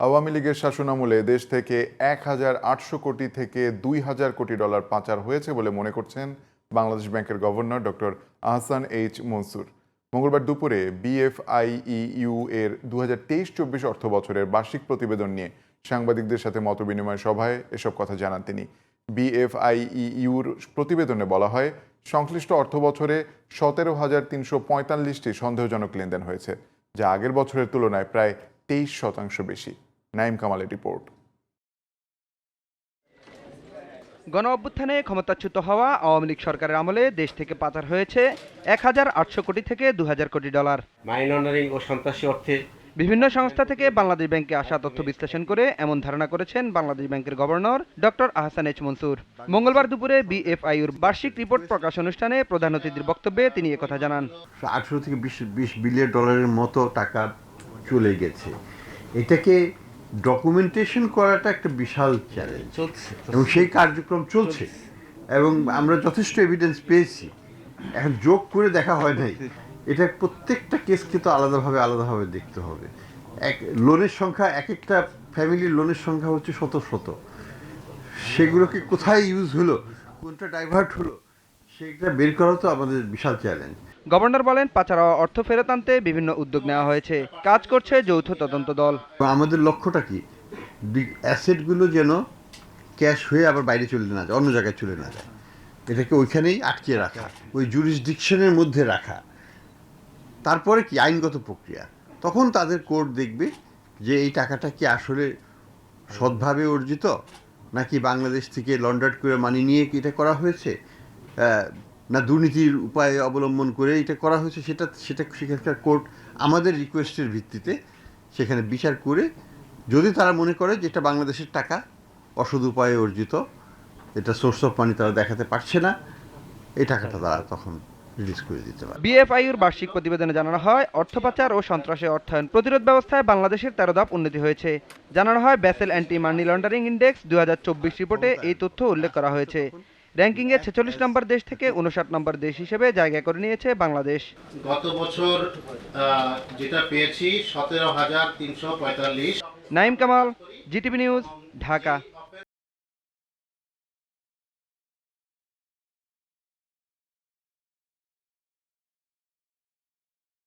আওয়ামী লীগের শাসনামলে দেশ থেকে ১,৮০০ কোটি থেকে ২,০০০ কোটি ডলার পাচার হয়েছে বলে মনে করছেন বাংলাদেশ ব্যাংকের governor doctor Ahsan H Mansur. মঙ্গলবার দুপুরে বিএফআইইউ এর ২০২৩-২৪ অর্থ বছরের বার্ষিক প্রতিবেদন নিয়ে সাংবাদিকদের সাথে মতবিনিময় সভায় এসব কথা জানান তিনি। বিএফআইইউর প্রতিবেদনে বলা হয়, সংশ্লিষ্ট অর্থ বছরে ১৭,৩৪৫টি সন্দেহজনক লেনদেন হয়েছে, যা আগের বছরের তুলনায় প্রায় ২৩% বেশি। নাইম কামালের রিপোর্ট। গণ অভ্যুত্থানে ক্ষমতাচ্যুত হওয়া আওয়ামী লীগ সরকারের আমলে দেশ থেকে পাচার হয়েছে ১,৮০০ কোটি থেকে ২,০০০ কোটি ডলার। মানি লন্ডারিং ও সন্ত্রাসী অর্থে বিভিন্ন সংস্থা থেকে বাংলাদেশ ব্যাংকে আসা তথ্য বিশ্লেষণ করে এমন ধারণা করেছেন বাংলাদেশ ব্যাংকের governor doctor Ahsan H Mansur. মঙ্গলবার দুপুরে বিএফআইউর বার্ষিক রিপোর্ট প্রকাশ অনুষ্ঠানে প্রধান অতিথির বক্তব্যে তিনি একথা জানান। 18 থেকে 20 বিলিয়ন ডলারের মতো টাকা চলে গেছে। এটাকে ডকুমেন্টেশন করাটা একটা বিশাল চ্যালেঞ্জ চলছে এবং সেই কার্যক্রম চলছে এবং আমরা যথেষ্ট এভিডেন্স পেয়েছি। এখন যোগ করে দেখা হয় নাই। এটা প্রত্যেকটা কেসকে তো আলাদাভাবে দেখতে হবে। লোনের সংখ্যা, এক একটা ফ্যামিলির লোনের সংখ্যা হচ্ছে শত শত। সেগুলোকে কোথায় ইউজ হলো, কোনটা ডাইভার্ট হলো, সেটা বের করা তো আমাদের বিশাল চ্যালেঞ্জ। গভর্নর বলেন, পাচার হওয়া অর্থ ফেরত আনতে বিভিন্ন উদ্যোগ নেওয়া হয়েছে, কাজ করছে যৌথ তদন্ত দল। আমাদের লক্ষ্যটা কি, অ্যাসেটগুলো যেন ক্যাশ হয়ে আবার বাইরে চলে না যায়, অন্য জায়গায় চলে না যায়, এটাকে ওইখানেই আটকে রাখা, ওই জুরিসডিকশনের মধ্যে রাখা। তারপরে কি আইনগত প্রক্রিয়া, তখন তাদের কোর্ট দেখবে যে এই টাকাটা কি আসলে সৎভাবে অর্জিত নাকি বাংলাদেশ থেকে লন্ডার্ড করে মানি নিয়ে কি এটা করা হয়েছে, না দুর্নীতির উপায় অবলম্বন করে এটা করা হয়েছে। সেটা সেখানকার কোর্ট আমাদের রিকোয়েস্টের ভিত্তিতে সেখানে বিচার করে, যদি তারা মনে করে যে এটা বাংলাদেশের টাকা অসৎ উপায়ে অর্জিত, এটা সোর্স অফ মানি তারা দেখাতে পারছে না, এই টাকাটা তারা তখন রিলিজ করে দিতে পারে। বিএফআইউর বার্ষিক প্রতিবেদনে জানানো হয়, অর্থ পাচার ও সন্ত্রাসের অর্থায়ন প্রতিরোধ ব্যবস্থায় বাংলাদেশের 13 ধাপ উন্নতি হয়েছে। জানানো হয়, basal anti money laundering index 2024 রিপোর্টে এই তথ্য উল্লেখ করা হয়েছে। র্যাঙ্কিংয়ে 46 নম্বর দেশ থেকে 59 নম্বর দেশ হিসেবে জায়গা করে নিয়েছে বাংলাদেশ। গত বছর যেটা পেয়েছি 17,345। Naim Kamal, GTV news, Dhaka.